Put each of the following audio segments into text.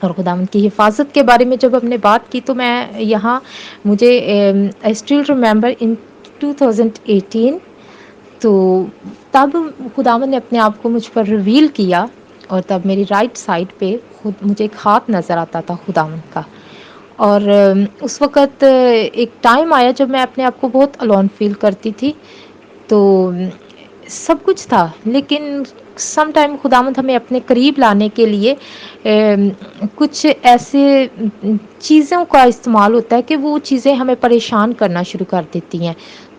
اور خداوند کی حفاظت کے بارے میں جب ہم نے بات کی تو میں یہاں مجھے آئی اسٹل ریمبر ان 2018 تو تب خداوند نے اپنے آپ کو مجھ پر ریویل کیا، اور تب میری رائٹ سائڈ پہ خود مجھے ایک ہاتھ نظر آتا تھا خداوند کا، اور اس وقت ایک ٹائم آیا جب میں اپنے آپ کو بہت الون فیل کرتی تھی، تو سب کچھ تھا لیکن سم ٹائم خداوند ہمیں اپنے قریب لانے کے لیے کچھ ایسے چیزوں کا استعمال ہوتا ہے کہ وہ چیزیں ہمیں پریشان کرنا شروع کر دیتی ہیں،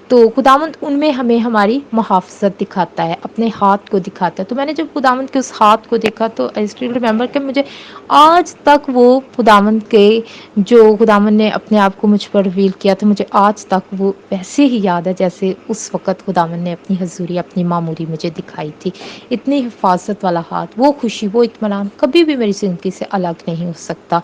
تو خداوند ان میں ہمیں ہماری محافظت دکھاتا ہے، اپنے ہاتھ کو دکھاتا ہے۔ تو میں نے جب خداوند کے اس ہاتھ کو دیکھا تو آئی اسٹل ریمبر کہ مجھے آج تک وہ خداوند کے جو خداوند نے اپنے آپ کو مجھ پر ریویل کیا تھا، مجھے آج تک وہ ویسے ہی یاد ہے جیسے اس وقت خداوند نے اپنی حضوری، اپنی معموری مجھے دکھائی تھی۔ اتنی حفاظت والا ہاتھ، وہ خوشی، وہ اطمینان کبھی بھی میری زندگی سے الگ نہیں ہو سکتا۔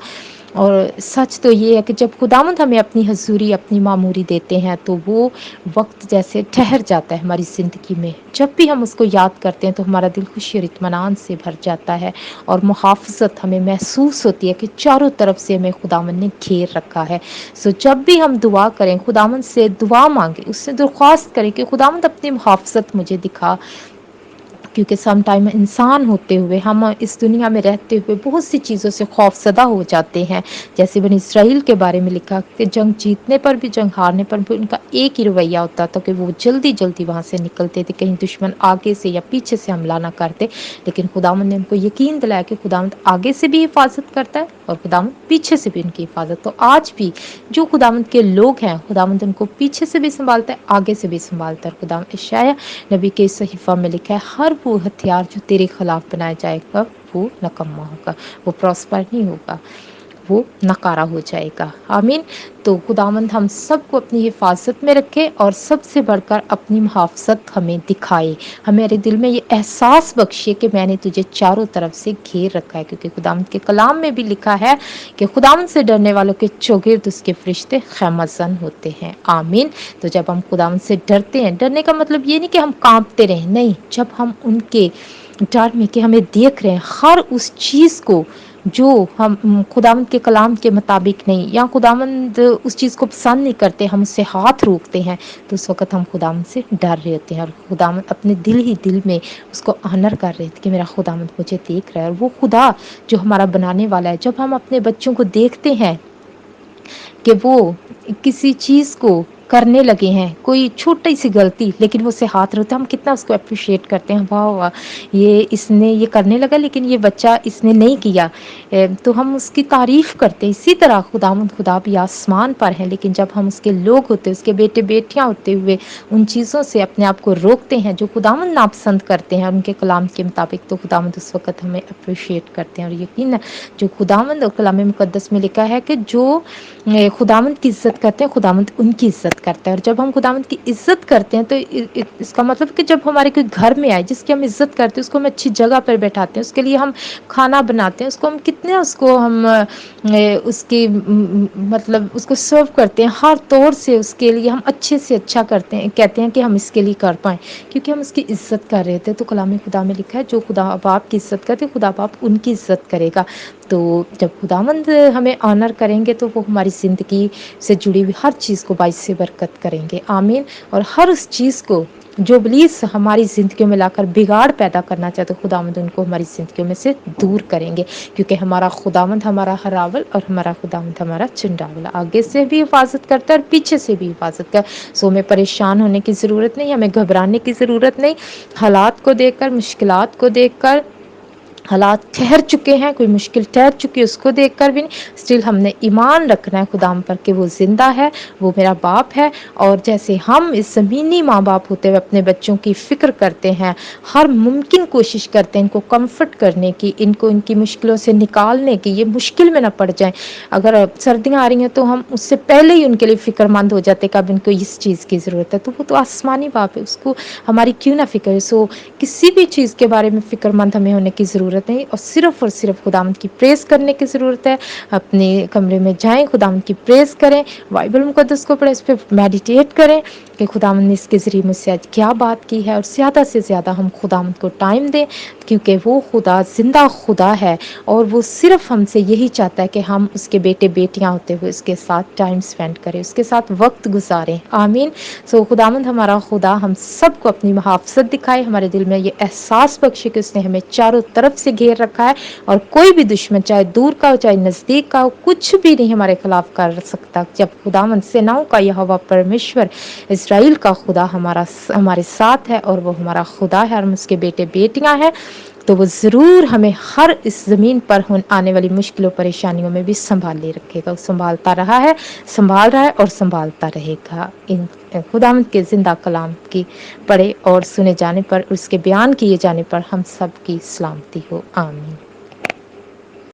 اور سچ تو یہ ہے کہ جب خداوند ہمیں اپنی حضوری، اپنی معموری دیتے ہیں تو وہ وقت جیسے ٹھہر جاتا ہے ہماری زندگی میں، جب بھی ہم اس کو یاد کرتے ہیں تو ہمارا دل خوشی اور اطمینان سے بھر جاتا ہے، اور محافظت ہمیں محسوس ہوتی ہے کہ چاروں طرف سے ہمیں خداوند نے گھیر رکھا ہے۔ سو جب بھی ہم دعا کریں، خداوند سے دعا مانگیں، اس سے درخواست کریں کہ خداوند اپنی محافظت مجھے دکھا، کیونکہ سم ٹائم انسان ہوتے ہوئے، ہم اس دنیا میں رہتے ہوئے بہت سی چیزوں سے خوف زدہ ہو جاتے ہیں، جیسے بنی اسرائیل کے بارے میں لکھا کہ جنگ جیتنے پر بھی، جنگ ہارنے پر بھی ان کا ایک ہی رویہ ہوتا تھا کہ وہ جلدی جلدی وہاں سے نکلتے تھے، کہیں دشمن آگے سے یا پیچھے سے حملہ نہ کرتے، لیکن خداوند نے ان کو یقین دلایا کہ خداوند آگے سے بھی حفاظت کرتا ہے اور خداوند پیچھے سے بھی ان کی حفاظت۔ تو آج بھی جو خداوند کے لوگ ہیں، خداوند ان کو پیچھے سے بھی سنبھالتا ہے، آگے سے بھی سنبھالتا ہے۔ خداوند اشعیا نبی کے صحیفہ میں لکھا ہے، ہر وہ ہتھیار جو تیرے خلاف بنایا جائے گا وہ نکما ہوگا، وہ پراسپر نہیں ہوگا، وہ ناکارہ ہو جائے گا۔ آمین۔ تو خداوند ہم سب کو اپنی حفاظت میں رکھے اور سب سے بڑھ کر اپنی محافظت ہمیں دکھائے، ہمارے دل میں یہ احساس بخشے کہ میں نے تجھے چاروں طرف سے گھیر رکھا ہے، کیونکہ خداوند کے کلام میں بھی لکھا ہے کہ خداوند سے ڈرنے والوں کے چوگرد اس کے فرشتے خیمہ زن ہوتے ہیں۔ آمین۔ تو جب ہم خداوند سے ڈرتے ہیں، ڈرنے کا مطلب یہ نہیں کہ ہم کانپتے رہیں، نہیں، جب ہم ان کے ڈر میں کہ ہمیں دیکھ رہے ہیں ہر اس چیز کو جو ہم خداوند کے کلام کے مطابق نہیں، یا خداوند اس چیز کو پسند نہیں کرتے، ہم اس سے ہاتھ روکتے ہیں، تو اس وقت ہم خداوند سے ڈر رہے ہوتے ہیں، اور خداوند اپنے دل ہی دل میں اس کو آنر کر رہے تھے کہ میرا خداوند مجھے دیکھ رہا ہے، اور وہ خدا جو ہمارا بنانے والا ہے، جب ہم اپنے بچوں کو دیکھتے ہیں کہ وہ کسی چیز کو کرنے لگے ہیں، کوئی چھوٹی سی غلطی، لیکن وہ اسے ہاتھ رکھتے ہیں، ہم کتنا اس کو اپریشیٹ کرتے ہیں، واہ واہ، یہ اس نے یہ کرنے لگا لیکن یہ بچہ اس نے نہیں کیا، تو ہم اس کی تعریف کرتے ہیں۔ اسی طرح خداوند خدا بھی آسمان پر ہے، لیکن جب ہم اس کے لوگ ہوتے، اس کے بیٹے بیٹیاں ہوتے ہوئے ان چیزوں سے اپنے آپ کو روکتے ہیں جو خداوند ناپسند کرتے ہیں، اور ان کے کلام کے مطابق، تو خداوند اس وقت ہمیں اپریشیٹ کرتے ہیں۔ اور یقین جو خداوند اور کلام مقدس میں لکھا ہے کہ جو خداوند کی عزت کرتے ہیں، خداوند ان کی عزت کرتا ہے، اور جب ہم خداوند کی عزت کرتے ہیں تو اس کا مطلب کہ جب ہمارے کوئی گھر میں آئے جس کی ہم عزت کرتے ہیں، اس کو ہم اچھی جگہ پر بیٹھاتے ہیں، اس کے لیے ہم کھانا بناتے ہیں، اس کو ہم کتنے اس کی مطلب اس کو سرو کرتے ہیں، ہر طور سے اس کے لیے ہم اچھے سے اچھا کرتے ہیں، کہتے ہیں کہ ہم اس کے لیے کر پائیں، کیونکہ ہم اس کی عزت کر رہے تھے۔ تو کلام خدا میں لکھا ہے جو خدا باپ کی عزت کرتے، خدا باپ ان کی عزت کرے گا۔ تو جب خداوند ہمیں آنر کریں گے تو وہ ہماری زندگی سے جڑی ہوئی ہر چیز کو باعث برکت کریں گے۔ آمین۔ اور ہر اس چیز کو جو ابلیس ہماری زندگیوں میں لا کر بگاڑ پیدا کرنا چاہتے، خداوند ان کو ہماری زندگیوں میں سے دور کریں گے، کیونکہ ہمارا خداوند ہمارا ہراول اور ہمارا خداوند ہمارا چنڈاول، آگے سے بھی حفاظت کرتا ہے اور پیچھے سے بھی حفاظت کرتا ہے۔ سو ہمیں پریشان ہونے کی ضرورت نہیں، ہمیں گھبرانے کی ضرورت نہیں، حالات کو دیکھ کر، مشکلات کو دیکھ کر، حالات ٹھہر چکے ہیں، کوئی مشکل ٹھہر چکی ہے اس کو دیکھ کر بھی نہیں، اسٹل ہم نے ایمان رکھنا ہے خدا پر کہ وہ زندہ ہے، وہ میرا باپ ہے، اور جیسے ہم اس زمینی ماں باپ ہوتے ہوئے اپنے بچوں کی فکر کرتے ہیں، ہر ممکن کوشش کرتے ہیں ان کو کمفرٹ کرنے کی، ان کو ان کی مشکلوں سے نکالنے کی، یہ مشکل میں نہ پڑ جائیں۔ اگر سردیاں آ رہی ہیں تو ہم اس سے پہلے ہی ان کے لیے فکر مند ہو جاتے کہ اب ان کو اس چیز کی ضرورت ہے، تو وہ تو آسمانی باپ ہے، اس کو ہماری کیوں نہ فکر ہے۔ سو کسی بھی چیز کے بارے میں فکر مند ہمیں ہونے کی ضرورت نہیں، اور صرف خداوند کی پریز کرنے کی ضرورت ہے۔ اپنے کمرے میں جائیں، خداوند کی پریز کریں، بائبل مقدس کو پڑھیں، اس پہ میڈیٹیٹ کریں، کہ خداوند نے اس کے ذریعے مجھ سے آج کیا بات کی ہے، اور زیادہ سے زیادہ ہم خداوند کو ٹائم دیں، کیونکہ وہ خدا زندہ خدا ہے، اور وہ صرف ہم سے یہی چاہتا ہے کہ ہم اس کے بیٹے بیٹیاں ہوتے ہوئے اس کے ساتھ ٹائم سپینڈ کریں، اس کے ساتھ وقت گزاریں۔ آمین۔ خداوند ہمارا خدا ہم سب کو اپنی محافظت دکھائے، ہمارے دل میں یہ احساس بخشے کہ اس نے ہمیں چاروں طرف سے گھیر رکھا ہے، اور کوئی بھی دشمن چاہے دور کا ہو چاہے نزدیک کا ہو، کچھ بھی نہیں ہمارے خلاف کر سکتا، جب خداوند سیناؤں کا یہوہ پرمیشور اسرائیل کا خدا ہمارے ساتھ ہے، اور وہ ہمارا خدا ہے، اور ہم اس کے بیٹے بیٹیاں ہیں، تو وہ ضرور ہمیں ہر اس زمین پر آنے والی مشکلوں پریشانیوں میں بھی سنبھال رکھے گا، سنبھالتا رہا ہے، سنبھال رہا ہے، اور سنبھالتا رہے گا۔ ان خداوند کے زندہ کلام کی پڑھے اور سنے جانے پر، اس کے بیان کیے جانے پر ہم سب کی سلامتی ہو۔ آمین۔